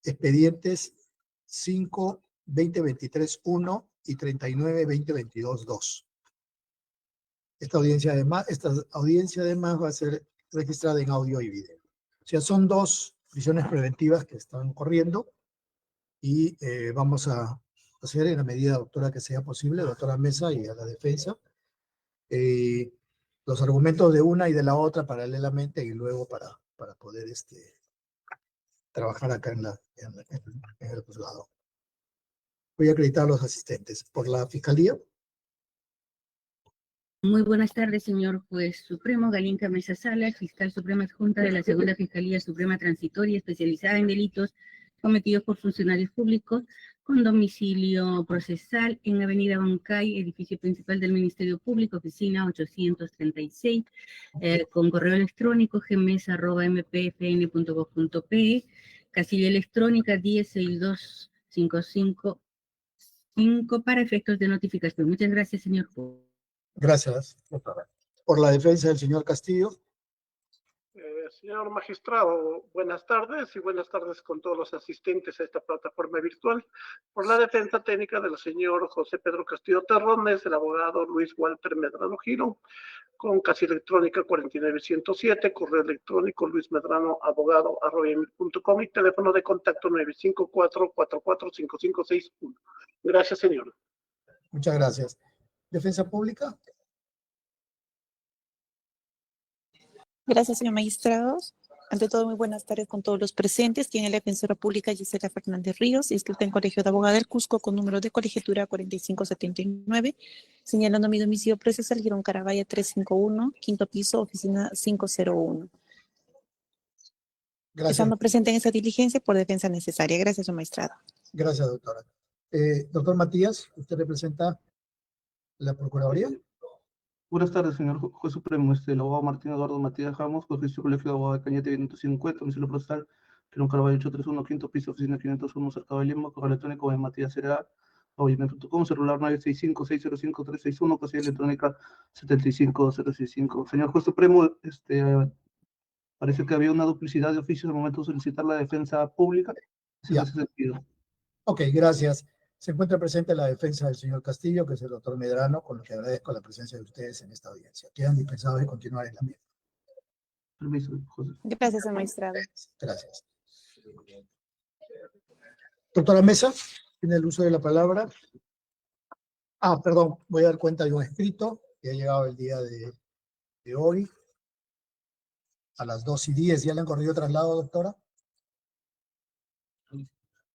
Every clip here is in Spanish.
expedientes 5-2023-1 y 39-2022-2. Esta audiencia además va a ser registrada en audio y video. O sea, son 2 prisiones preventivas que están corriendo y vamos a hacer en la medida, doctora, que sea posible, doctora Mesa y a la defensa, los argumentos de una y de la otra paralelamente y luego para poder trabajar acá en el juzgado. Voy a acreditar a los asistentes. Por la Fiscalía. Muy buenas tardes, señor juez supremo, Galinka Mesa Salas, fiscal suprema adjunta de la Segunda Fiscalía Suprema Transitoria especializada en delitos cometidos por funcionarios públicos, con domicilio procesal en Avenida Bancay, edificio principal del Ministerio Público, oficina 836, con correo electrónico gmes@mpfn.gov.pe, casilla electrónica 106255 para efectos de notificación. Muchas gracias, señor juez. Gracias, doctora. Por la defensa del señor Castillo. Señor magistrado, buenas tardes y buenas tardes con todos los asistentes a esta plataforma virtual. Por la defensa técnica del señor José Pedro Castillo Terrones, el abogado Luis Walter Medrano Giro, con casilla electrónica 49107, correo electrónico luismedranoabogado@gmail.com y teléfono de contacto 954-445561. Gracias, señor. Muchas gracias. Defensa pública. Gracias, señor magistrado. Ante todo, muy buenas tardes con todos los presentes. Tiene la defensora pública Gisela Fernández Ríos, inscrita en Colegio de Abogados del Cusco con número de colegiatura 4579, señalando mi domicilio procesal Girón Carabaya 351, quinto piso, oficina 501. Gracias. Estando presente en esa diligencia por defensa necesaria. Gracias, señor magistrado. Gracias, doctora. Doctor Matías, ¿usted representa la Procuraduría? Buenas tardes, señor juez supremo. El abogado Martín Eduardo Matías Ramos, juicio colegio de abogados de Cañete 550, domicilio procesal, Girón Carvalho 831, quinto piso, oficina 501, cercado de Lima, correo electrónico de matías.com, celular 965-605-361, casilla electrónica 75065. Señor juez supremo, parece que había una duplicidad de oficios al momento de solicitar la defensa pública. En ese sentido. Ok, gracias. Se encuentra presente la defensa del señor Castillo, que es el doctor Medrano, con lo que agradezco la presencia de ustedes en esta audiencia. Quedan dispensados de continuar en la misma. Permiso, José. Gracias, señor magistrado. Gracias. Doctora Mesa, tiene el uso de la palabra. Perdón, voy a dar cuenta de un escrito que ha llegado el día de hoy a las 2:10. ¿Ya le han corrido traslado, doctora?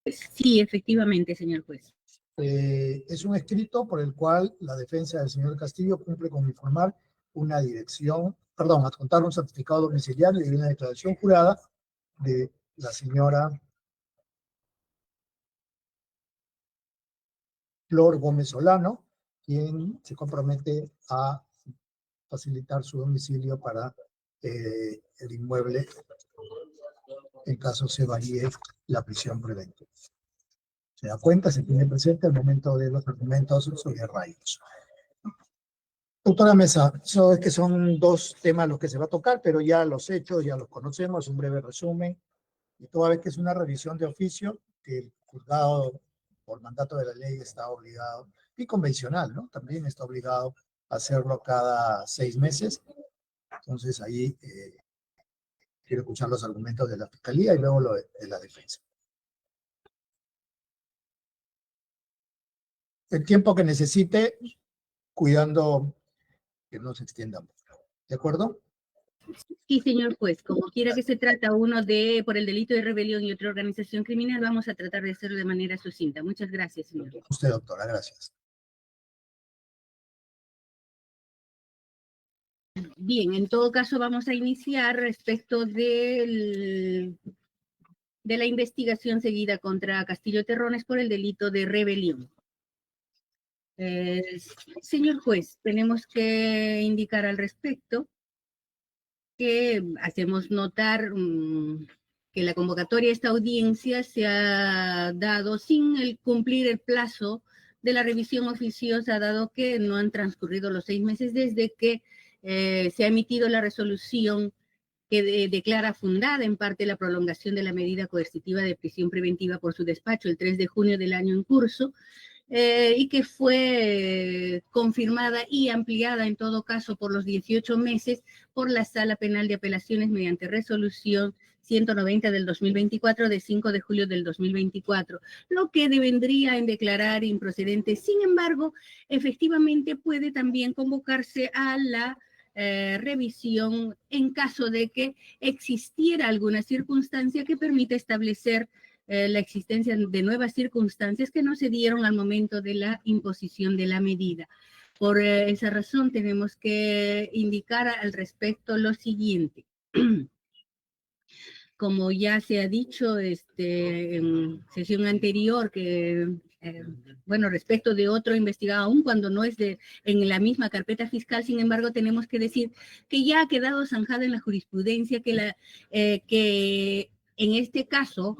Sí, efectivamente, señor juez. Es un escrito por el cual la defensa del señor Castillo cumple con informar una dirección, adjuntar un certificado domiciliario y una declaración jurada de la señora Flor Gómez Solano, quien se compromete a facilitar su domicilio para el inmueble en caso se varíe la prisión preventiva. Se da cuenta, se tiene presente al momento de los argumentos sobre rayos. Doctora Mesa, eso es que son 2 temas los que se va a tocar, pero ya los hechos, ya los conocemos, un breve resumen. Y toda vez que es una revisión de oficio, que el juzgado, por mandato de la ley, está obligado, y convencional, ¿no? También está obligado a hacerlo cada 6 meses. Entonces ahí quiero escuchar los argumentos de la Fiscalía y luego lo de la defensa. El tiempo que necesite, cuidando que no se extienda mucho. ¿De acuerdo? Sí, señor juez, como quiera que se trata uno por el delito de rebelión y otra organización criminal, vamos a tratar de hacerlo de manera sucinta. Muchas gracias, señor. Usted, doctora, gracias. Bien, en todo caso vamos a iniciar respecto de la investigación seguida contra Castillo Terrones por el delito de rebelión. Señor juez, tenemos que indicar al respecto que hacemos notar que la convocatoria a esta audiencia se ha dado sin cumplir el plazo de la revisión oficiosa, dado que no han transcurrido los 6 meses desde que se ha emitido la resolución que declara fundada en parte la prolongación de la medida coercitiva de prisión preventiva por su despacho el 3 de junio del año en curso, y que fue confirmada y ampliada en todo caso por los 18 meses por la Sala Penal de Apelaciones mediante resolución 190 del 2024 de 5 de julio del 2024, lo que devendría en declarar improcedente. Sin embargo, efectivamente puede también convocarse a la revisión en caso de que existiera alguna circunstancia que permita establecer la existencia de nuevas circunstancias que no se dieron al momento de la imposición de la medida. Por esa razón tenemos que indicar al respecto lo siguiente. Como ya se ha dicho en sesión anterior, que bueno, respecto de otro investigado, aún cuando no es en la misma carpeta fiscal, sin embargo, tenemos que decir que ya ha quedado zanjada en la jurisprudencia que en este caso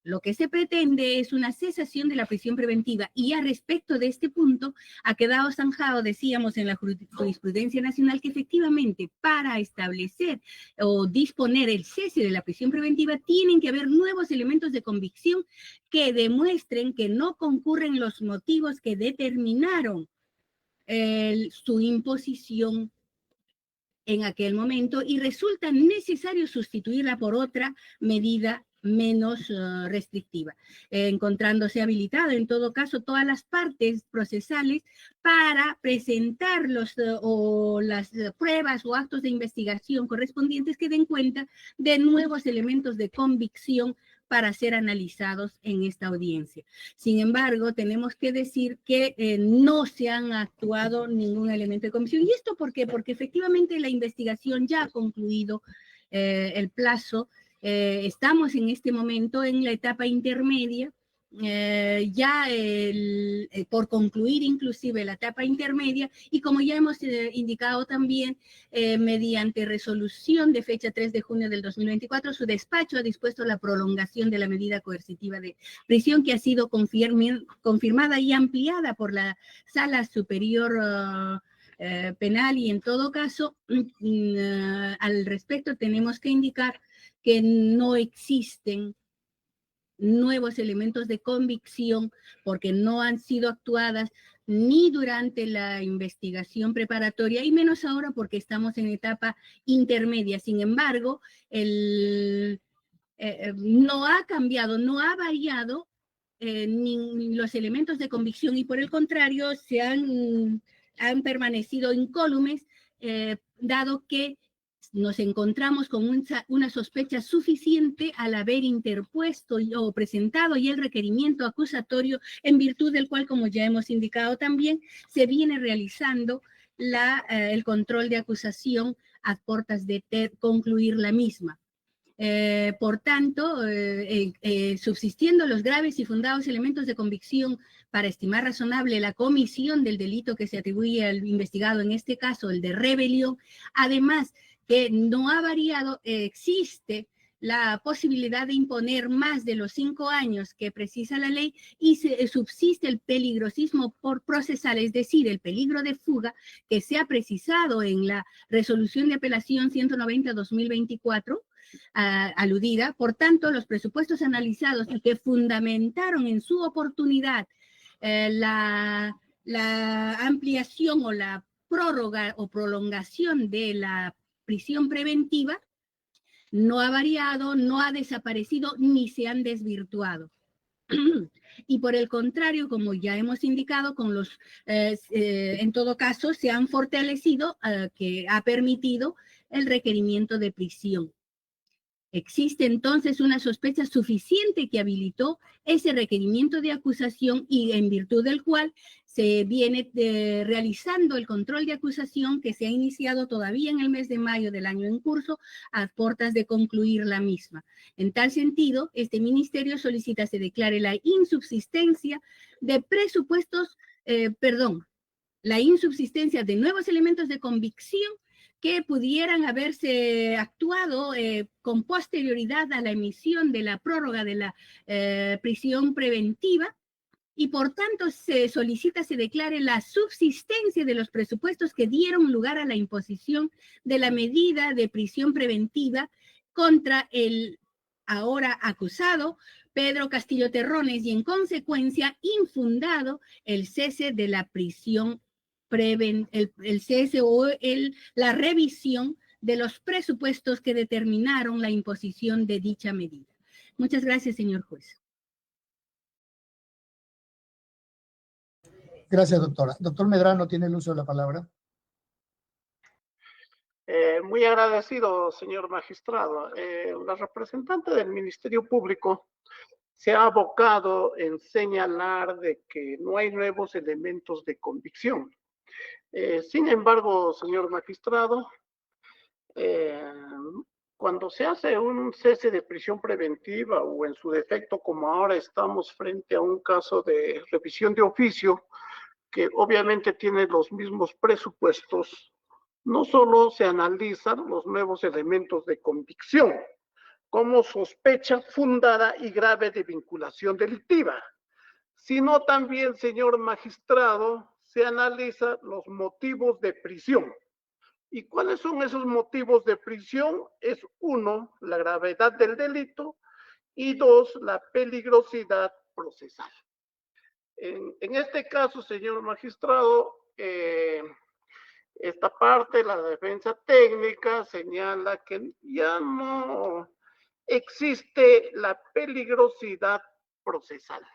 lo que se pretende es una cesación de la prisión preventiva, y a respecto de este punto ha quedado zanjado, decíamos, en la jurisprudencia nacional, que efectivamente para establecer o disponer el cese de la prisión preventiva tienen que haber nuevos elementos de convicción que demuestren que no concurren los motivos que determinaron su imposición en aquel momento, y resulta necesario sustituirla por otra medida menos restrictiva, encontrándose habilitada en todo caso todas las partes procesales para presentar las pruebas o actos de investigación correspondientes que den cuenta de nuevos elementos de convicción para ser analizados en esta audiencia. Sin embargo, tenemos que decir que no se han actuado ningún elemento de convicción. ¿Y esto por qué? Porque efectivamente la investigación ya ha concluido el plazo. Estamos en este momento en la etapa intermedia, por concluir inclusive la etapa intermedia, y como ya hemos indicado también, mediante resolución de fecha 3 de junio del 2024, su despacho ha dispuesto la prolongación de la medida coercitiva de prisión, que ha sido confirmada y ampliada por la Sala Superior Penal, y en todo caso, al respecto tenemos que indicar que no existen nuevos elementos de convicción porque no han sido actuadas ni durante la investigación preparatoria, y menos ahora porque estamos en etapa intermedia. Sin embargo, no ha cambiado, no ha variado ni los elementos de convicción, y por el contrario han permanecido incólumes, dado que nos encontramos con una sospecha suficiente al haber interpuesto o presentado ya el requerimiento acusatorio, en virtud del cual, como ya hemos indicado también, se viene realizando el control de acusación a portas de concluir la misma. Por tanto, subsistiendo los graves y fundados elementos de convicción para estimar razonable la comisión del delito que se atribuye al investigado, en este caso el de rebelión, además que no ha variado, existe la posibilidad de imponer más de los 5 años que precisa la ley, y subsiste el peligrosismo por procesal, es decir, el peligro de fuga que se ha precisado en la resolución de apelación 190-2024, aludida. Por tanto, los presupuestos analizados y que fundamentaron en su oportunidad la ampliación o la prórroga o prolongación de la prisión preventiva no ha variado, no ha desaparecido, ni se han desvirtuado. Y por el contrario, como ya hemos indicado, en todo caso se han fortalecido, que ha permitido el requerimiento de prisión. Existe entonces una sospecha suficiente que habilitó ese requerimiento de acusación, y en virtud del cual se viene realizando el control de acusación, que se ha iniciado todavía en el mes de mayo del año en curso, a portas de concluir la misma. En tal sentido, este ministerio solicita se declare la insubsistencia de presupuestos, la insubsistencia de nuevos elementos de convicción que pudieran haberse actuado con posterioridad a la emisión de la prórroga de la prisión preventiva, y por tanto se solicita se declare la subsistencia de los presupuestos que dieron lugar a la imposición de la medida de prisión preventiva contra el ahora acusado Pedro Castillo Terrones y en consecuencia infundado el cese de la prisión el cese o la revisión de los presupuestos que determinaron la imposición de dicha medida. Muchas gracias, señor juez. Gracias, doctora. Doctor Medrano tiene el uso de la palabra. Muy agradecido, señor magistrado. La representante del Ministerio Público se ha abocado en señalar de que no hay nuevos elementos de convicción. Sin embargo, señor magistrado, cuando se hace un cese de prisión preventiva o en su defecto, como ahora estamos frente a un caso de revisión de oficio, que obviamente tiene los mismos presupuestos, no solo se analizan los nuevos elementos de convicción, como sospecha fundada y grave de vinculación delictiva, sino también, señor magistrado, se analizan los motivos de prisión. ¿Y cuáles son esos motivos de prisión? Es uno, la gravedad del delito, y dos, la peligrosidad procesal. En este caso, señor magistrado, esta parte, la defensa técnica, señala que ya no existe la peligrosidad procesal.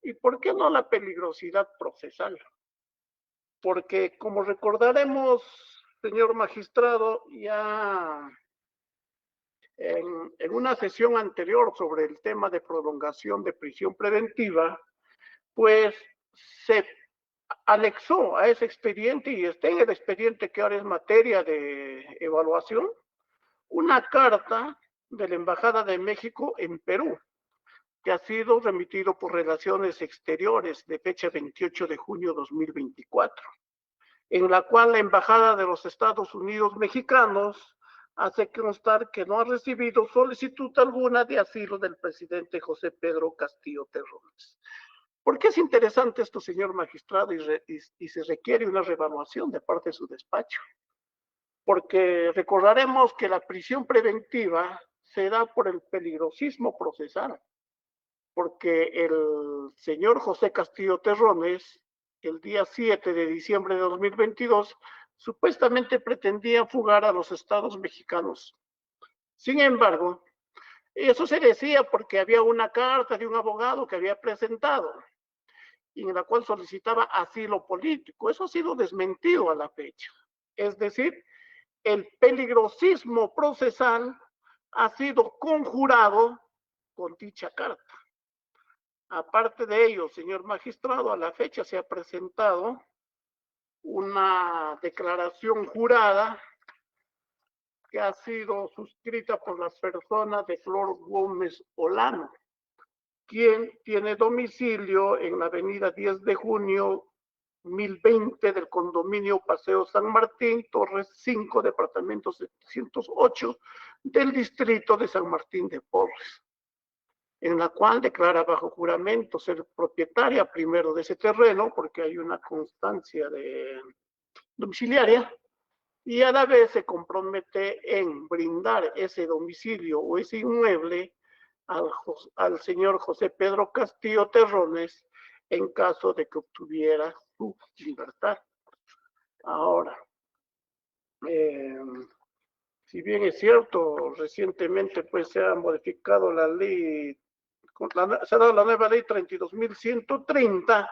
¿Y por qué no la peligrosidad procesal? Porque, como recordaremos, señor magistrado, ya en una sesión anterior sobre el tema de prolongación de prisión preventiva, pues se anexó a ese expediente, y está en el expediente que ahora es materia de evaluación, una carta de la Embajada de México en Perú, que ha sido remitido por Relaciones Exteriores de fecha 28 de junio de 2024, en la cual la Embajada de los Estados Unidos mexicanos hace constar que no ha recibido solicitud alguna de asilo del presidente José Pedro Castillo Terrones. ¿Por qué es interesante esto, señor magistrado, y se requiere una reevaluación de parte de su despacho? Porque recordaremos que la prisión preventiva se da por el peligrosismo procesal, porque el señor José Castillo Terrones, el día 7 de diciembre de 2022, supuestamente pretendía fugar a los estados mexicanos. Sin embargo, eso se decía porque había una carta de un abogado que había presentado, y en la cual solicitaba asilo político. Eso ha sido desmentido a la fecha. Es decir, el peligrosismo procesal ha sido conjurado con dicha carta. Aparte de ello, señor magistrado, a la fecha se ha presentado una declaración jurada que ha sido suscrita por las personas de Flor Gómez Olano, quien tiene domicilio en la avenida 10 de junio 1020 del condominio Paseo San Martín, Torres 5, departamento 708 del distrito de San Martín de Porres, en la cual declara bajo juramento ser propietaria primero de ese terreno, porque hay una constancia de domiciliaria, y a la vez se compromete en brindar ese domicilio o ese inmueble al señor José Pedro Castillo Terrones en caso de que obtuviera su libertad. Ahora, si bien es cierto, recientemente pues se ha modificado la ley, se ha dado la nueva ley 32.130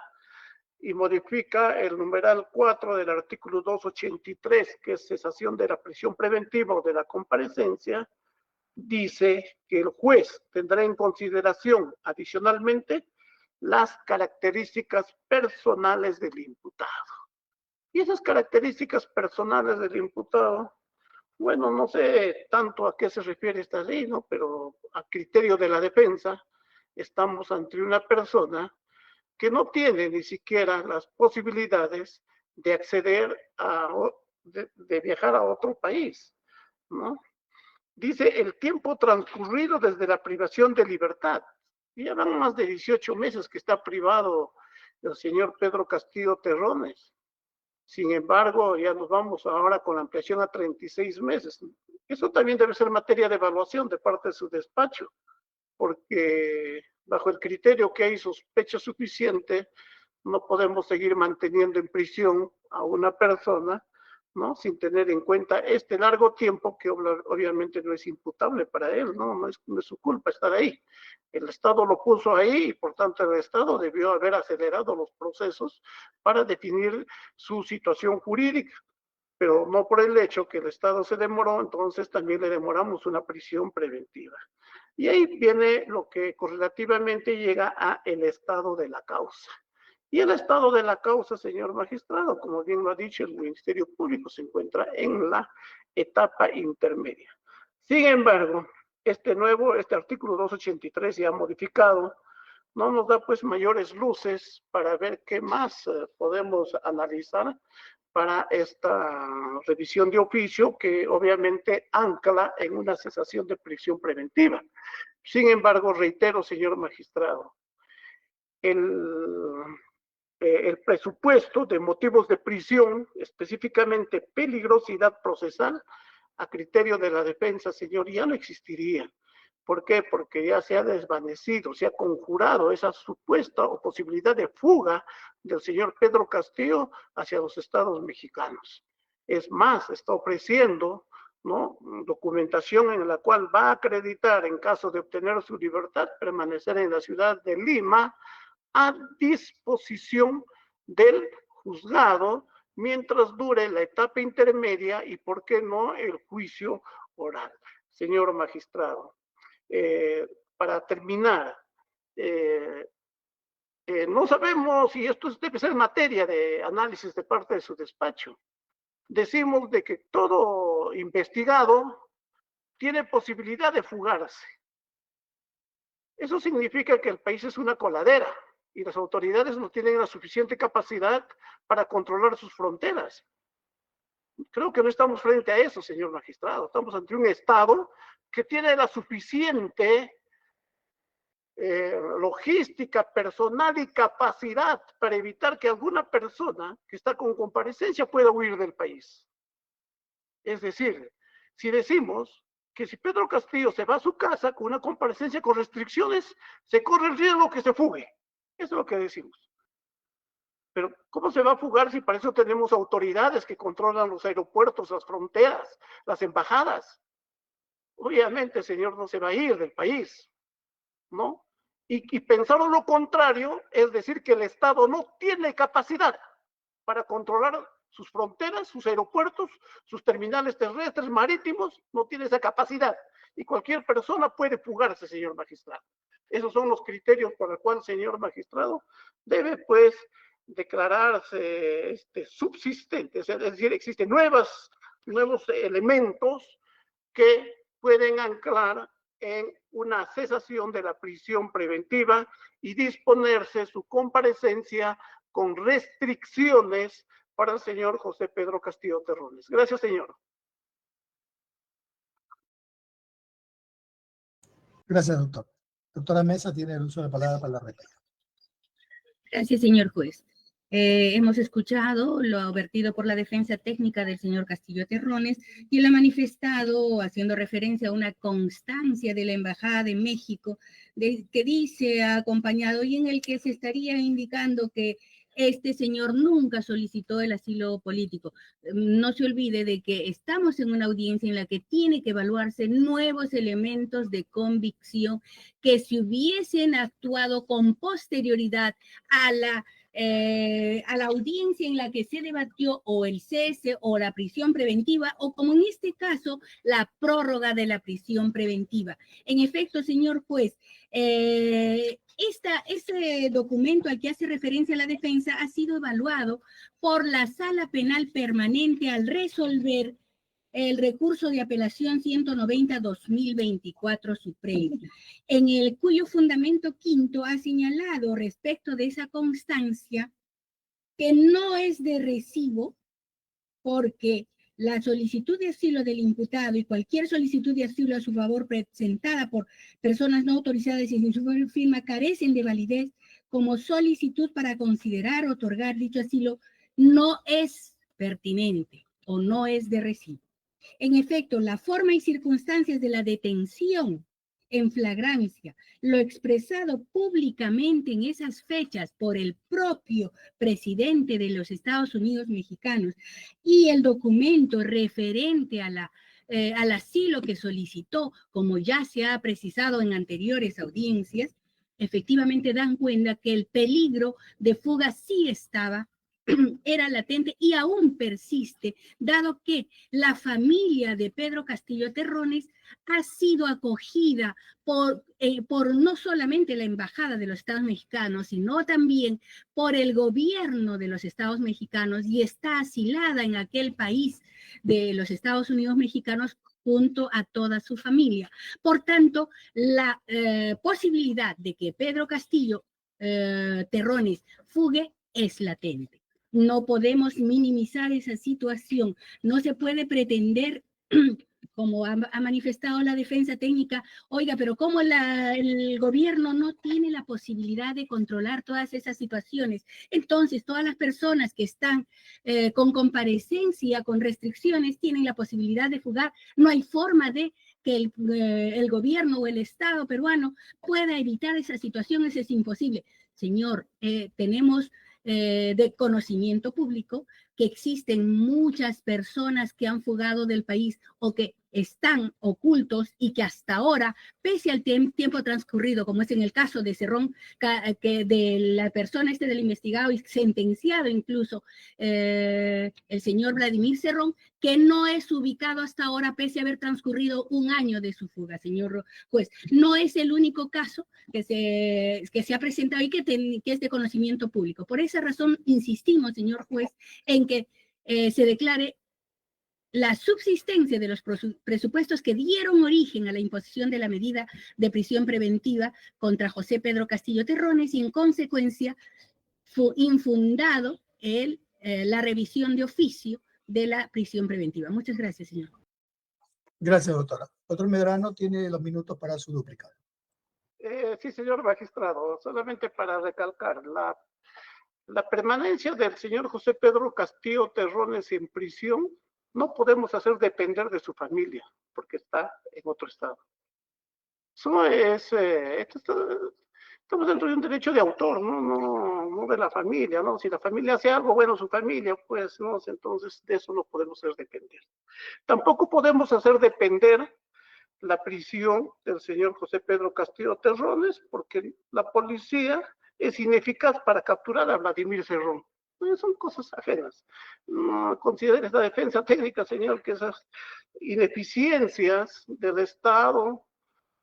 y modifica el numeral 4 del artículo 283, que es cesación de la prisión preventiva o de la comparecencia. Dice que el juez tendrá en consideración adicionalmente las características personales del imputado. Y esas características personales del imputado, bueno, no sé tanto a qué se refiere esta ley, ¿no? Pero a criterio de la defensa, estamos ante una persona que no tiene ni siquiera las posibilidades de acceder de viajar a otro país, ¿no? Dice el tiempo transcurrido desde la privación de libertad. Y ya van más de 18 meses que está privado el señor Pedro Castillo Terrones. Sin embargo, ya nos vamos ahora con la ampliación a 36 meses. Eso también debe ser materia de evaluación de parte de su despacho, porque bajo el criterio que hay sospecha suficiente, no podemos seguir manteniendo en prisión a una persona, ¿no? Sin tener en cuenta este largo tiempo que obviamente no es imputable para él, ¿no? No es su culpa estar ahí. El Estado lo puso ahí y por tanto el Estado debió haber acelerado los procesos para definir su situación jurídica, pero no por el hecho que el Estado se demoró, entonces también le demoramos una prisión preventiva. Y ahí viene lo que correlativamente llega a el estado de la causa. Y el estado de la causa, señor magistrado, como bien lo ha dicho el Ministerio Público, se encuentra en la etapa intermedia. Sin embargo, este artículo 283 ya modificado, no nos da pues mayores luces para ver qué más podemos analizar para esta revisión de oficio que obviamente ancla en una cesación de prisión preventiva. Sin embargo, reitero, señor magistrado, el presupuesto de motivos de prisión, específicamente peligrosidad procesal, a criterio de la defensa, señor, ya no existiría. ¿Por qué? Porque ya se ha desvanecido, se ha conjurado esa supuesta o posibilidad de fuga del señor Pedro Castillo hacia los estados mexicanos. Es más, está ofreciendo, ¿no?, documentación en la cual va a acreditar, en caso de obtener su libertad, permanecer en la ciudad de Lima a disposición del juzgado mientras dure la etapa intermedia y, ¿por qué no?, el juicio oral. Señor magistrado, para terminar, no sabemos, y esto debe ser materia de análisis de parte de su despacho, decimos de que todo investigado tiene posibilidad de fugarse. Eso significa que el país es una coladera y las autoridades no tienen la suficiente capacidad para controlar sus fronteras. Creo que no estamos frente a eso, señor magistrado. Estamos ante un Estado que tiene la suficiente logística, personal y capacidad para evitar que alguna persona que está con comparecencia pueda huir del país. Es decir, si decimos que si Pedro Castillo se va a su casa con una comparecencia con restricciones, se corre el riesgo que se fugue. Eso es lo que decimos. Pero ¿cómo se va a fugar si para eso tenemos autoridades que controlan los aeropuertos, las fronteras, las embajadas? Obviamente, señor, no se va a ir del país, ¿no? Y pensar lo contrario es decir que el Estado no tiene capacidad para controlar sus fronteras, sus aeropuertos, sus terminales terrestres, marítimos, no tiene esa capacidad. Y cualquier persona puede fugarse, señor magistrado. Esos son los criterios por los cuales, señor magistrado, debe pues declararse subsistente, es decir, existen nuevos elementos que pueden anclar en una cesación de la prisión preventiva y disponerse su comparecencia con restricciones para el señor José Pedro Castillo Terrones. Gracias, señor. Gracias, doctor. Doctora Mesa tiene el uso de la palabra para la réplica. Gracias, señor juez. Hemos escuchado lo vertido por la defensa técnica del señor Castillo Terrones, y él ha manifestado, haciendo referencia a una constancia de la Embajada de México, que dice, ha acompañado, y en el que se estaría indicando que este señor nunca solicitó el asilo político. No se olvide de que estamos en una audiencia en la que tiene que evaluarse nuevos elementos de convicción que si hubiesen actuado con posterioridad a la audiencia en la que se debatió o el cese o la prisión preventiva, o como en este caso, la prórroga de la prisión preventiva. En efecto, señor juez, ese documento al que hace referencia la defensa ha sido evaluado por la Sala Penal Permanente al resolver el recurso de apelación 190-2024 Supremo, en el cuyo fundamento quinto ha señalado respecto de esa constancia que no es de recibo porque la solicitud de asilo del imputado y cualquier solicitud de asilo a su favor presentada por personas no autorizadas y sin su firma carecen de validez como solicitud para considerar o otorgar dicho asilo, no es pertinente o no es de recibo. En efecto, la forma y circunstancias de la detención en flagrancia, lo expresado públicamente en esas fechas por el propio presidente de los Estados Unidos mexicanos y el documento referente a al asilo que solicitó, como ya se ha precisado en anteriores audiencias, efectivamente dan cuenta que el peligro de fuga sí estaba, era latente y aún persiste, dado que la familia de Pedro Castillo Terrones ha sido acogida por no solamente la Embajada de los Estados Mexicanos, sino también por el gobierno de los Estados Mexicanos y está asilada en aquel país de los Estados Unidos mexicanos junto a toda su familia. Por tanto, la posibilidad de que Pedro Castillo Terrones fugue es latente. No podemos minimizar esa situación. No se puede pretender, como ha manifestado la defensa técnica, oiga, pero ¿cómo el gobierno no tiene la posibilidad de controlar todas esas situaciones? Entonces, todas las personas que están con comparecencia, con restricciones, tienen la posibilidad de fugar. No hay forma de que el gobierno o el Estado peruano pueda evitar esa situación. Eso es imposible. Señor, tenemos de conocimiento público que existen muchas personas que han fugado del país o que están ocultos y que hasta ahora, pese al tiempo transcurrido, como es en el caso de Cerrón, que de la persona del investigado y sentenciado incluso el señor Vladimir Cerrón, que no es ubicado hasta ahora pese a haber transcurrido un año de su fuga, señor juez. No es el único caso que se ha presentado y que es de conocimiento público. Por esa razón insistimos, señor juez, en que se declare la subsistencia de los presupuestos que dieron origen a la imposición de la medida de prisión preventiva contra José Pedro Castillo Terrones y en consecuencia fue infundado la revisión de oficio de la prisión preventiva. Muchas gracias, señor. Gracias, doctora. Doctor Medrano tiene los minutos para su duplicado. Sí, señor magistrado, solamente para recalcar, la permanencia del señor José Pedro Castillo Terrones en prisión no podemos hacer depender de su familia, porque está en otro estado. Eso es, estamos dentro de un derecho de autor, no de la familia, ¿no? Si la familia hace algo, bueno, su familia, pues, ¿no? Entonces, de eso no podemos hacer depender. Tampoco podemos hacer depender la prisión del señor José Pedro Castillo Terrones, porque la policía es ineficaz para capturar a Vladimir Cerrón. Son cosas ajenas. No considere esta defensa técnica, señor, que esas ineficiencias del Estado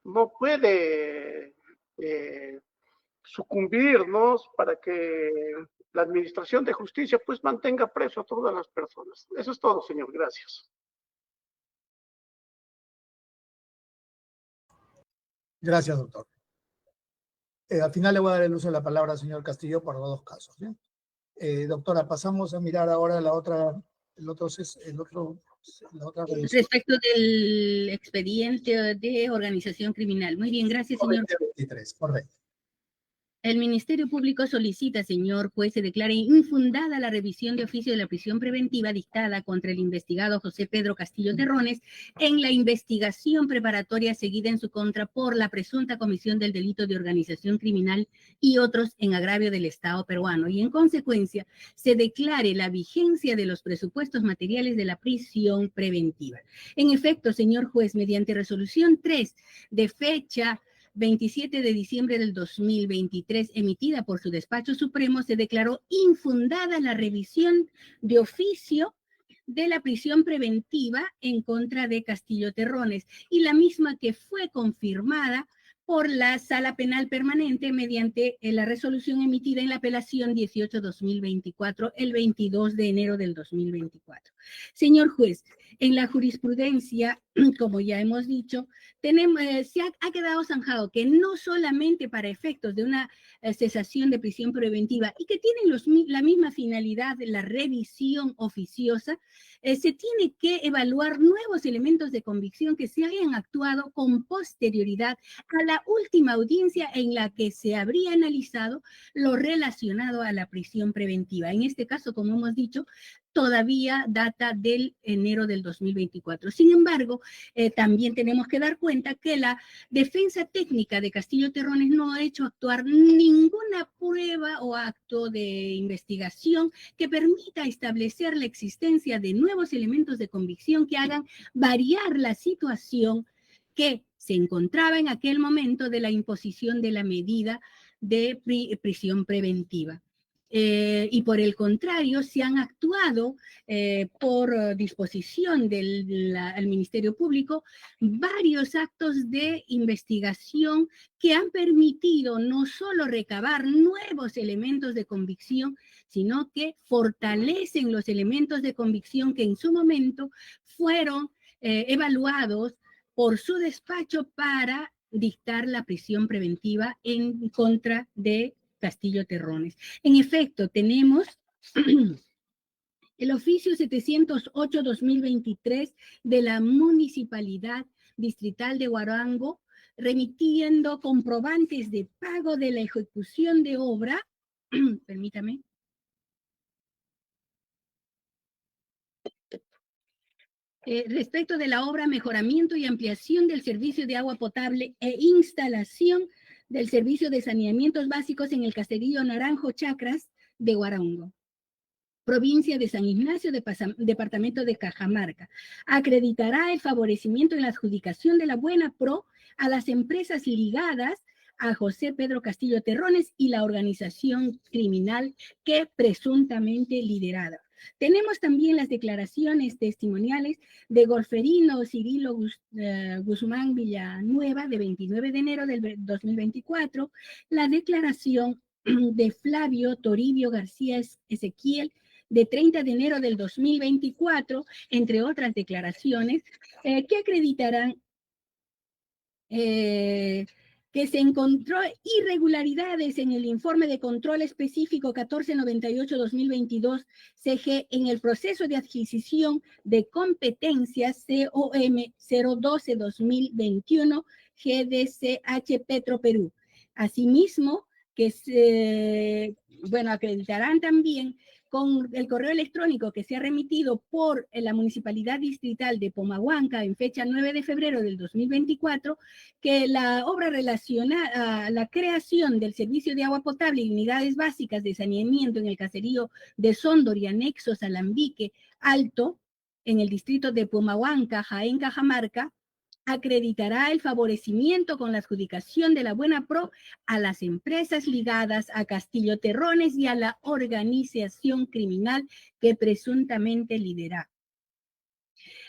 no puede sucumbirnos para que la administración de justicia pues mantenga preso a todas las personas. Eso es todo, señor. Gracias. Gracias, doctor. Al final le voy a dar el uso de la palabra al señor Castillo por los dos casos. ¿Sí? Doctora, pasamos a mirar ahora la otra revisión. Respecto del expediente de organización criminal. Muy bien, gracias, señor. 23, correcto. El Ministerio Público solicita, señor juez, se declare infundada la revisión de oficio de la prisión preventiva dictada contra el investigado José Pedro Castillo Terrones en la investigación preparatoria seguida en su contra por la presunta comisión del delito de organización criminal y otros en agravio del Estado peruano. Y en consecuencia, se declare la vigencia de los presupuestos materiales de la prisión preventiva. En efecto, señor juez, mediante resolución 3 de fecha 27 de diciembre del 2023, emitida por su despacho supremo, se declaró infundada la revisión de oficio de la prisión preventiva en contra de Castillo Terrones y la misma que fue confirmada por la Sala Penal Permanente mediante la resolución emitida en la apelación 18-2024, el 22 de enero del 2024. Señor juez, en la jurisprudencia, como ya hemos dicho, ha quedado zanjado que no solamente para efectos de una cesación de prisión preventiva y que tienen la misma finalidad de la revisión oficiosa, se tiene que evaluar nuevos elementos de convicción que se hayan actuado con posterioridad a la última audiencia en la que se habría analizado lo relacionado a la prisión preventiva. En este caso, como hemos dicho, todavía data del enero del 2024. Sin embargo, también tenemos que dar cuenta que la defensa técnica de Castillo Terrones no ha hecho actuar ninguna prueba o acto de investigación que permita establecer la existencia de nuevos elementos de convicción que hagan variar la situación que se encontraba en aquel momento de la imposición de la medida de prisión preventiva. Y por el contrario, se han actuado por disposición del Ministerio Público varios actos de investigación que han permitido no solo recabar nuevos elementos de convicción, sino que fortalecen los elementos de convicción que en su momento fueron evaluados por su despacho para dictar la prisión preventiva en contra de Castillo Terrones. En efecto, tenemos el oficio 708-2023 de la Municipalidad Distrital de Huarango, remitiendo comprobantes de pago de la ejecución de obra, permítame, respecto de la obra mejoramiento y ampliación del servicio de agua potable e instalación del servicio de saneamientos básicos en el caserío Naranjo Chacras de Huarango, provincia de San Ignacio, departamento de Cajamarca. Acreditará el favorecimiento en la adjudicación de la buena pro a las empresas ligadas a José Pedro Castillo Terrones y la organización criminal que presuntamente liderada. Tenemos también las declaraciones testimoniales de Golferino Cirilo Guzmán Villanueva, de 29 de enero del 2024, la declaración de Flavio Toribio García Ezequiel, de 30 de enero del 2024, entre otras declaraciones, que acreditarán que se encontró irregularidades en el informe de control específico 1498-2022 CG en el proceso de adquisición de competencias COM 012-2021 GDCH Petro Perú. Asimismo, que acreditarán también con el correo electrónico que se ha remitido por la Municipalidad Distrital de Pumahuanca en fecha 9 de febrero del 2024, que la obra relacionada a la creación del servicio de agua potable y unidades básicas de saneamiento en el caserío de Sondor y anexos a Lambique Alto, en el distrito de Pumahuanca, Jaén, Cajamarca, acreditará el favorecimiento con la adjudicación de la buena pro a las empresas ligadas a Castillo Terrones y a la organización criminal que presuntamente lidera.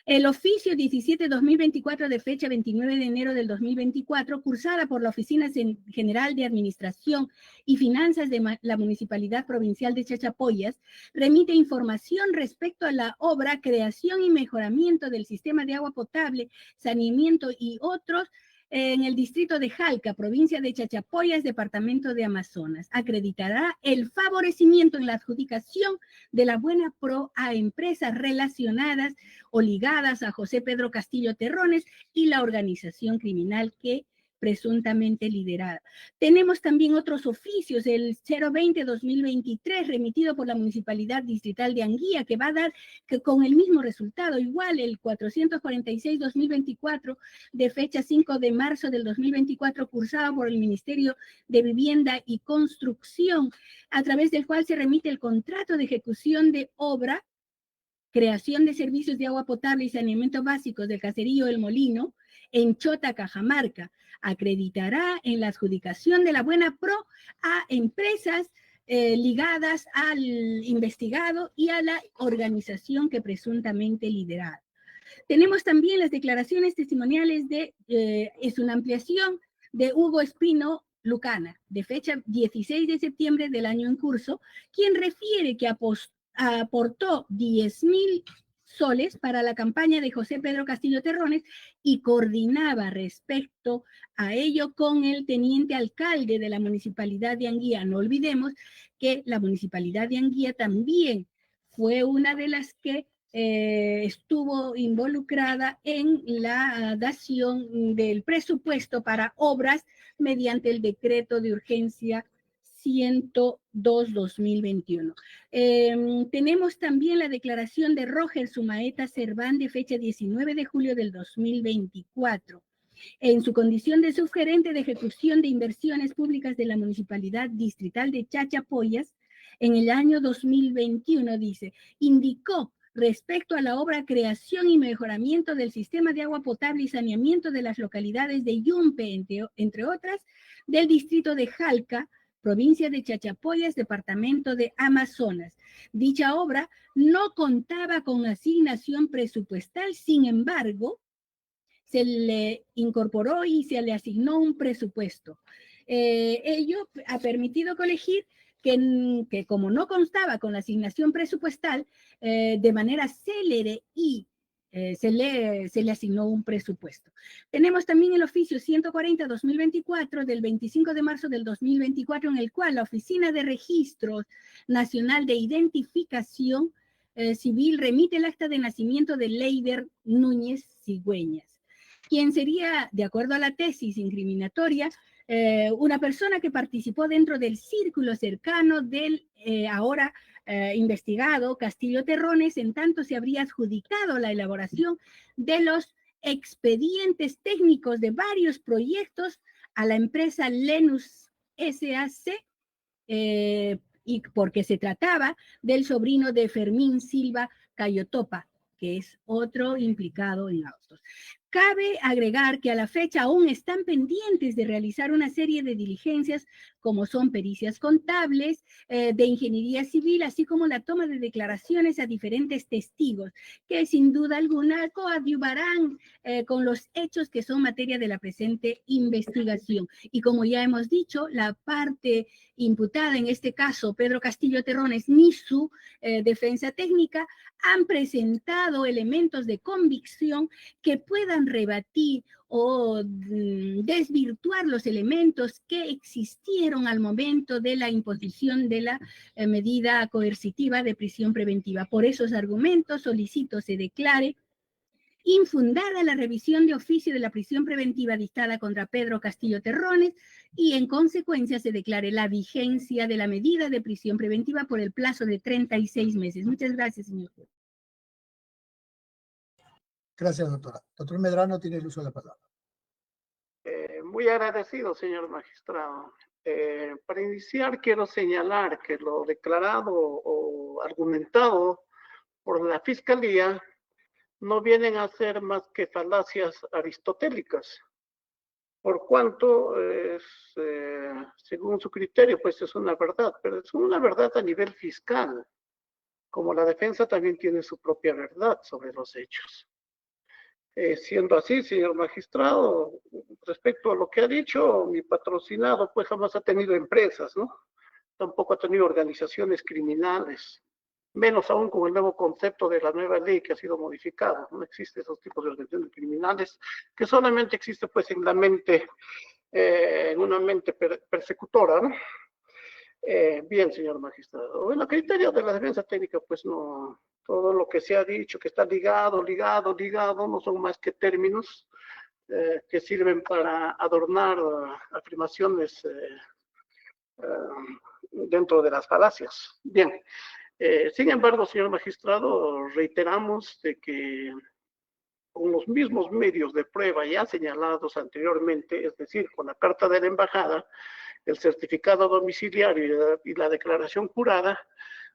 El oficio 17-2024 de fecha 29 de enero del 2024, cursada por la Oficina General de Administración y Finanzas de la Municipalidad Provincial de Chachapoyas, remite información respecto a la obra, creación y mejoramiento del sistema de agua potable, saneamiento y otros en el distrito de Jalca, provincia de Chachapoyas, departamento de Amazonas. Acreditará el favorecimiento en la adjudicación de la buena pro a empresas relacionadas o ligadas a José Pedro Castillo Terrones y la organización criminal que presuntamente liderada. Tenemos también otros oficios, el 020-2023, remitido por la Municipalidad Distrital de Anguía, que va a dar con el mismo resultado, igual el 446-2024, de fecha 5 de marzo del 2024, cursado por el Ministerio de Vivienda y Construcción, a través del cual se remite el contrato de ejecución de obra, creación de servicios de agua potable y saneamiento básicos del caserío El Molino, en Chota, Cajamarca. Acreditará en la adjudicación de la buena pro a empresas ligadas al investigado y a la organización que presuntamente liderada. Tenemos también las declaraciones testimoniales de, es una ampliación de Hugo Espino Lucana, de fecha 16 de septiembre del año en curso, quien refiere que aportó 10.000 soles para la campaña de José Pedro Castillo Terrones y coordinaba respecto a ello con el teniente alcalde de la municipalidad de Anguía. No olvidemos que la municipalidad de Anguía también fue una de las que estuvo involucrada en la dación del presupuesto para obras mediante el decreto de urgencia 102-2021. Tenemos también la declaración de Roger Sumaeta Serván de fecha 19 de julio del 2024. En su condición de subgerente de ejecución de inversiones públicas de la Municipalidad Distrital de Chachapoyas, en el año 2021, dice, indicó respecto a la obra creación y mejoramiento del sistema de agua potable y saneamiento de las localidades de Yumpe, entre otras, del distrito de Jalca, provincia de Chachapoyas, departamento de Amazonas. Dicha obra no contaba con asignación presupuestal, sin embargo, se le incorporó y se le asignó un presupuesto. Ello ha permitido colegir que como no constaba con la asignación presupuestal, de manera célere y se le asignó un presupuesto. Tenemos también el oficio 140-2024 del 25 de marzo del 2024, en el cual la Oficina de Registros Nacional de Identificación Civil remite el acta de nacimiento de Leiber Núñez Cigüeñas, quien sería, de acuerdo a la tesis incriminatoria, una persona que participó dentro del círculo cercano del ahora investigado Castillo Terrones, en tanto se habría adjudicado la elaboración de los expedientes técnicos de varios proyectos a la empresa Lenus SAC, y porque se trataba del sobrino de Fermín Silva Cayotopa, que es otro implicado en autos. Cabe agregar que a la fecha aún están pendientes de realizar una serie de diligencias como son pericias contables, de ingeniería civil, así como la toma de declaraciones a diferentes testigos, que sin duda alguna coadyuvarán con los hechos que son materia de la presente investigación. Y como ya hemos dicho, la parte imputada, en este caso Pedro Castillo Terrones, ni su defensa técnica, han presentado elementos de convicción que puedan rebatir o desvirtuar los elementos que existieron al momento de la imposición de la medida coercitiva de prisión preventiva. Por esos argumentos solicito se declare infundada la revisión de oficio de la prisión preventiva dictada contra Pedro Castillo Terrones y en consecuencia se declare la vigencia de la medida de prisión preventiva por el plazo de 36 meses. Muchas gracias, señor juez. Gracias, doctora. Doctor Medrano tiene el uso de la palabra. Muy agradecido, señor magistrado. Para iniciar, quiero señalar que lo declarado o argumentado por la Fiscalía no vienen a ser más que falacias aristotélicas, por cuanto, según su criterio, pues es una verdad, pero es una verdad a nivel fiscal, como la defensa también tiene su propia verdad sobre los hechos. Siendo así, señor magistrado, respecto a lo que ha dicho, mi patrocinado pues jamás ha tenido empresas, ¿no? Tampoco ha tenido organizaciones criminales, menos aún con el nuevo concepto de la nueva ley que ha sido modificado. No existen esos tipos de organizaciones criminales, que solamente existe pues en la mente, en una mente persecutora, ¿no? Bien, señor magistrado. Bueno, criterio de la defensa técnica, pues no, todo lo que se ha dicho, que está ligado, no son más que términos que sirven para adornar afirmaciones dentro de las falacias. Bien, sin embargo, señor magistrado, reiteramos de que con los mismos medios de prueba ya señalados anteriormente, es decir, con la carta de la embajada, el certificado domiciliario y la declaración jurada,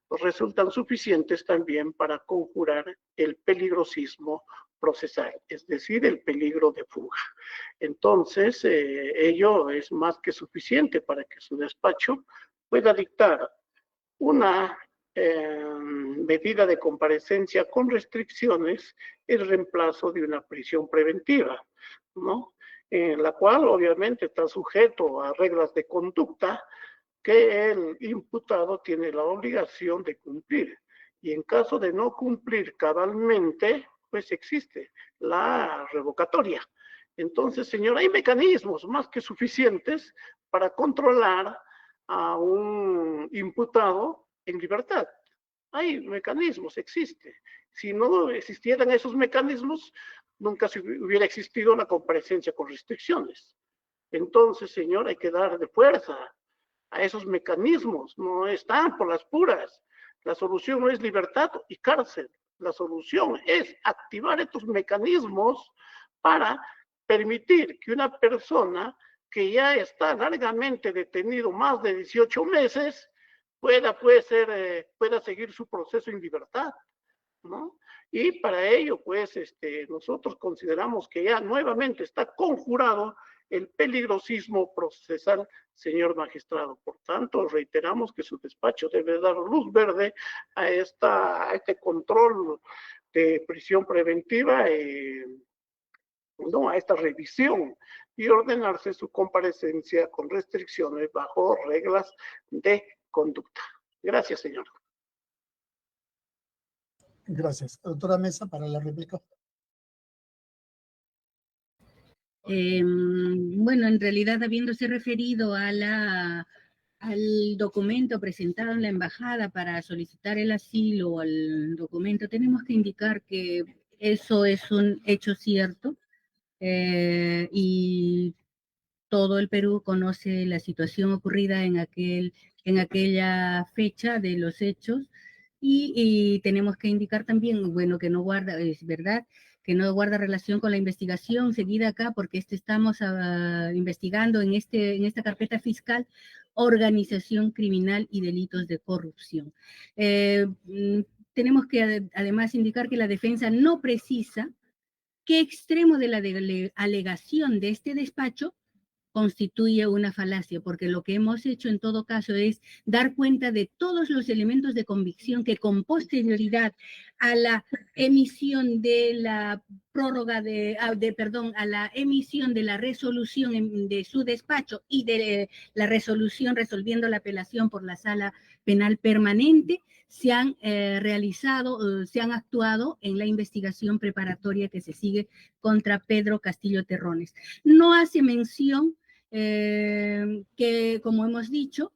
pues resultan suficientes también para conjurar el peligrosismo procesal, es decir, el peligro de fuga. Entonces, ello es más que suficiente para que su despacho pueda dictar una medida de comparecencia con restricciones en reemplazo de una prisión preventiva, ¿no? en la cual obviamente está sujeto a reglas de conducta que el imputado tiene la obligación de cumplir. Y en caso de no cumplir cabalmente, pues existe la revocatoria. Entonces, señor, hay mecanismos más que suficientes para controlar a un imputado en libertad. Hay mecanismos, existe. Si no existieran esos mecanismos, nunca se hubiera existido la comparecencia con restricciones. Entonces, señor, hay que dar de fuerza a esos mecanismos, no están por las puras. La solución no es libertad y cárcel. La solución es activar estos mecanismos para permitir que una persona que ya está largamente detenido, más de 18 meses, pueda seguir su proceso en libertad, ¿no? Y para ello, pues, nosotros consideramos que ya nuevamente está conjurado el peligrosismo procesal, señor magistrado. Por tanto, reiteramos que su despacho debe dar luz verde a este control de prisión preventiva, no, a esta revisión, y ordenarse su comparecencia con restricciones bajo reglas de conducta. Gracias, señor. Gracias. Doctora Mesa, para la réplica. Bueno, en realidad, habiéndose referido a al documento presentado en la embajada para solicitar el asilo o al documento, tenemos que indicar que eso es un hecho cierto, y todo el Perú conoce la situación ocurrida en aquella fecha de los hechos, y tenemos que indicar también, bueno, que no guarda, es verdad, que no guarda relación con la investigación seguida acá, porque estamos investigando en esta carpeta fiscal organización criminal y delitos de corrupción. Tenemos que además indicar que la defensa no precisa qué extremo de la alegación de este despacho constituye una falacia, porque lo que hemos hecho en todo caso es dar cuenta de todos los elementos de convicción que con posterioridad a la emisión de la prórroga a la emisión de la resolución de su despacho y de la resolución resolviendo la apelación por la Sala Penal Permanente, se han realizado, se han actuado en la investigación preparatoria que se sigue contra Pedro Castillo Terrones. No hace mención que, como hemos dicho,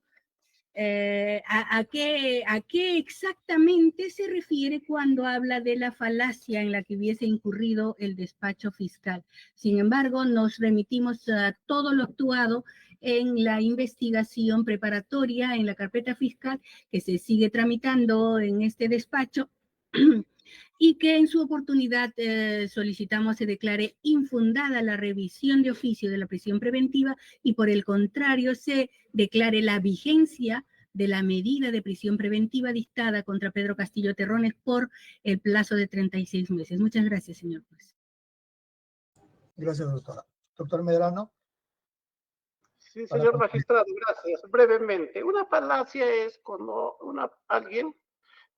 a qué exactamente se refiere cuando habla de la falacia en la que hubiese incurrido el despacho fiscal. Sin embargo, nos remitimos a todo lo actuado en la investigación preparatoria, en la carpeta fiscal que se sigue tramitando en este despacho, y que en su oportunidad solicitamos se declare infundada la revisión de oficio de la prisión preventiva y por el contrario se declare la vigencia de la medida de prisión preventiva dictada contra Pedro Castillo Terrones por el plazo de 36 meses. Muchas gracias, señor juez. Gracias, doctora. Doctor Medrano. Sí, señor magistrado, gracias. Brevemente, una falacia es cuando alguien,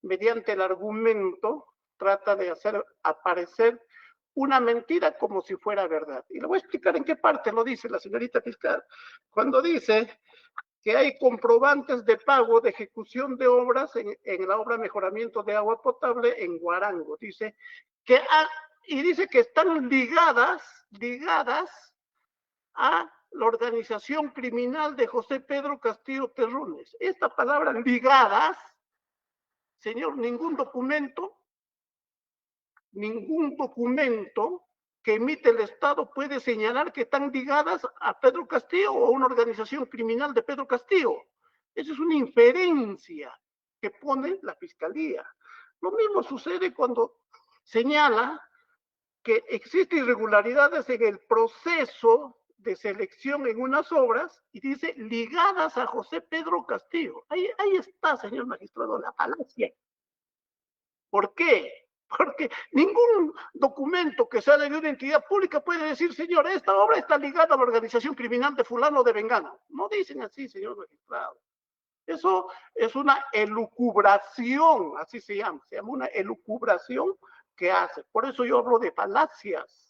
mediante el argumento, trata de hacer aparecer una mentira como si fuera verdad. Y le voy a explicar en qué parte lo dice la señorita fiscal. Cuando dice que hay comprobantes de pago de ejecución de obras en la obra mejoramiento de agua potable en Guarango. Dice que dice que están ligadas a la organización criminal de José Pedro Castillo Terrones. Esta palabra ligadas, señor, ningún documento que emite el Estado puede señalar que están ligadas a Pedro Castillo o a una organización criminal de Pedro Castillo. Esa es una inferencia que pone la Fiscalía. Lo mismo sucede cuando señala que existen irregularidades en el proceso de selección en unas obras y dice ligadas a José Pedro Castillo. Ahí está, señor magistrado, la falacia. ¿Por qué? Porque ningún documento que sale de una entidad pública puede decir, señor, esta obra está ligada a la organización criminal de fulano o de vengano. No dicen así, señor magistrado. Eso es una elucubración, así se llama una elucubración que hace. Por eso yo hablo de falacias.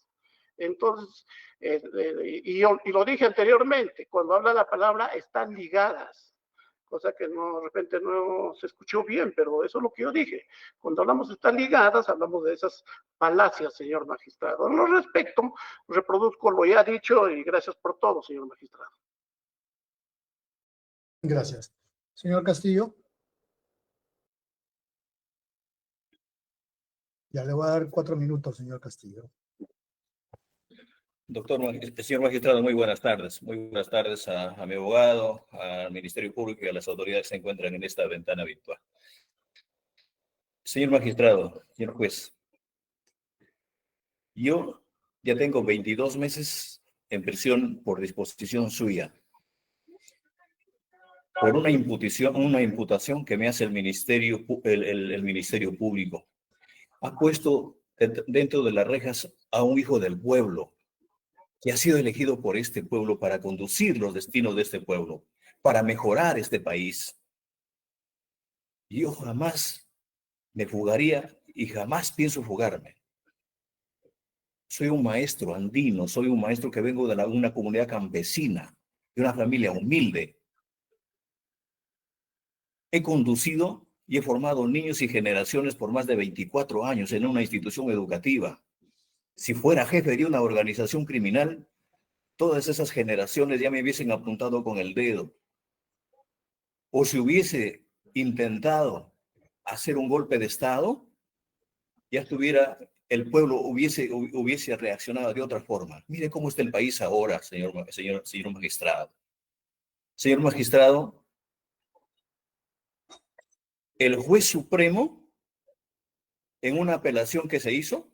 Entonces, y lo dije anteriormente, cuando habla la palabra están ligadas, cosa que no, de repente no se escuchó bien, pero eso es lo que yo dije. Cuando hablamos de están ligadas, hablamos de esas falacias, señor magistrado. En lo respecto, reproduzco lo ya dicho y gracias por todo, señor magistrado. Gracias. Señor Castillo. Ya le voy a dar 4 minutos, señor Castillo. Señor magistrado, muy buenas tardes. Muy buenas tardes a mi abogado, al Ministerio Público y a las autoridades que se encuentran en esta ventana virtual. Señor magistrado, señor juez, yo ya tengo 22 meses en prisión por disposición suya, por una imputación que me hace el Ministerio Público. Ha puesto dentro de las rejas a un hijo del pueblo, que ha sido elegido por este pueblo para conducir los destinos de este pueblo, para mejorar este país. Yo jamás me fugaría y jamás pienso fugarme. Soy un maestro andino, soy un maestro que vengo de una comunidad campesina, de una familia humilde. He conducido y he formado niños y generaciones por más de 24 años en una institución educativa. Si fuera jefe de una organización criminal, todas esas generaciones ya me hubiesen apuntado con el dedo. O si hubiese intentado hacer un golpe de Estado, ya estuviera, el pueblo hubiese reaccionado de otra forma. Mire cómo está el país ahora, señor magistrado. Señor magistrado, el juez supremo, en una apelación que se hizo,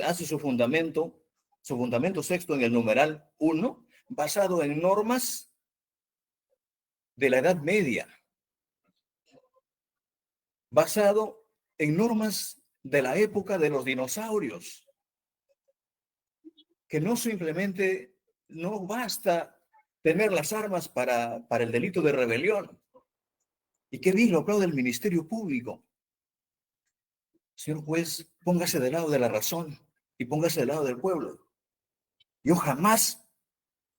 hace su fundamento sexto en el numeral 1, basado en normas de la Edad Media, basado en normas de la época de los dinosaurios, que no simplemente, no basta tener las armas para el delito de rebelión. Y qué bien lo aplaude el Ministerio Público. Señor juez, póngase del lado de la razón y póngase del lado del pueblo. Yo jamás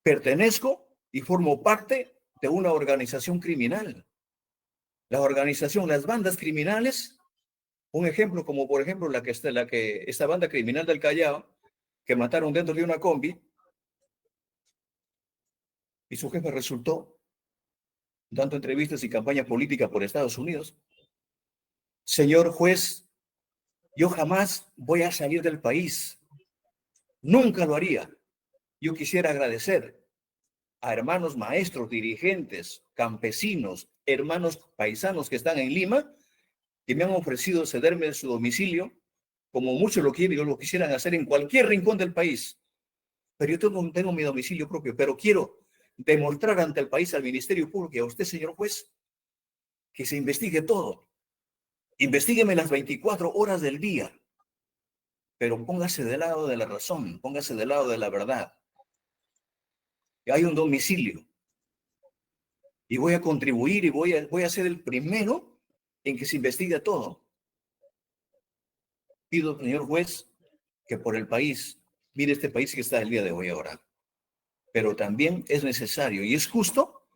pertenezco y formo parte de una organización criminal. Las bandas criminales, un ejemplo como por ejemplo esta banda criminal del Callao, que mataron dentro de una combi y su jefe resultó dando entrevistas y campaña política por Estados Unidos. Señor juez, yo jamás voy a salir del país. Nunca lo haría. Yo quisiera agradecer a hermanos maestros, dirigentes, campesinos, hermanos paisanos que están en Lima, que me han ofrecido cederme su domicilio, como muchos lo quisieran hacer en cualquier rincón del país. Pero yo tengo mi domicilio propio, pero quiero demostrar ante el país, al Ministerio Público y a usted, señor juez, que se investigue todo. Investígueme las 24 horas del día, pero póngase del lado de la razón, póngase del lado de la verdad. Hay un domicilio y voy a contribuir y voy a ser el primero en que se investigue todo. Pido, señor juez, que por el país, mire este país que está el día de hoy ahora, pero también es necesario y es justo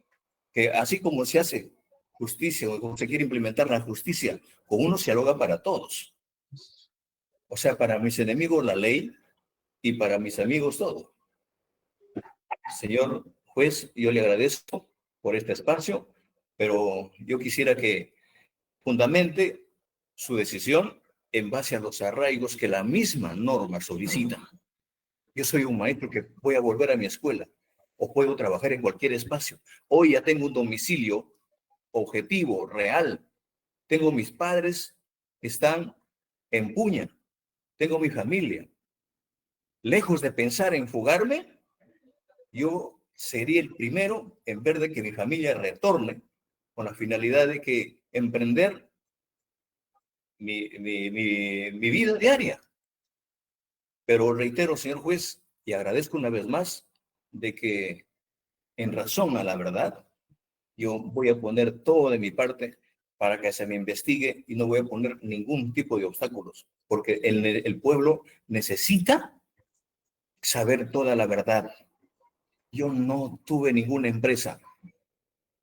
que así como se hace justicia o como se quiere implementar la justicia, con uno se dialoga para todos. O sea, para mis enemigos la ley y para mis amigos todo. Señor juez, yo le agradezco por este espacio, pero yo quisiera que fundamente su decisión en base a los arraigos que la misma norma solicita. Yo soy un maestro que voy a volver a mi escuela o puedo trabajar en cualquier espacio. Hoy ya tengo un domicilio objetivo, real. Tengo mis padres que están en Puña. Tengo mi familia. Lejos de pensar en fugarme, yo sería el primero en ver de que mi familia retorne con la finalidad de que emprender mi vida diaria. Pero reitero, señor juez, y agradezco una vez más de que en razón a la verdad, yo voy a poner todo de mi parte para que se me investigue y no voy a poner ningún tipo de obstáculos, porque el pueblo necesita saber toda la verdad. Yo no tuve ninguna empresa,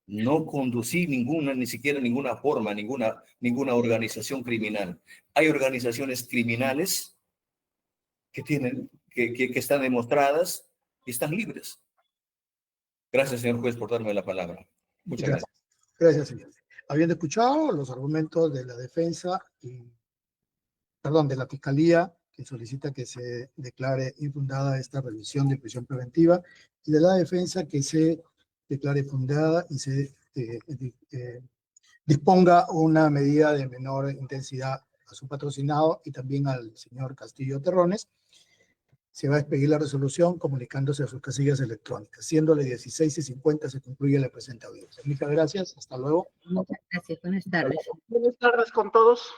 no conducí ni siquiera ninguna forma, ninguna organización criminal. Hay organizaciones criminales que están demostradas y están libres. Gracias, señor juez, por darme la palabra. Muchas gracias. Gracias, señor. Habiendo escuchado los argumentos de la defensa de la Fiscalía, que solicita que se declare infundada esta revisión de prisión preventiva, y de la defensa que se declare fundada y se disponga una medida de menor intensidad a su patrocinado y también al señor Castillo Terrones, se va a expedir la resolución comunicándose a sus casillas electrónicas. Siendo las 16:50 se concluye la presente audiencia. Muchas gracias. Hasta luego. Muchas gracias. Buenas tardes. Buenas tardes con todos.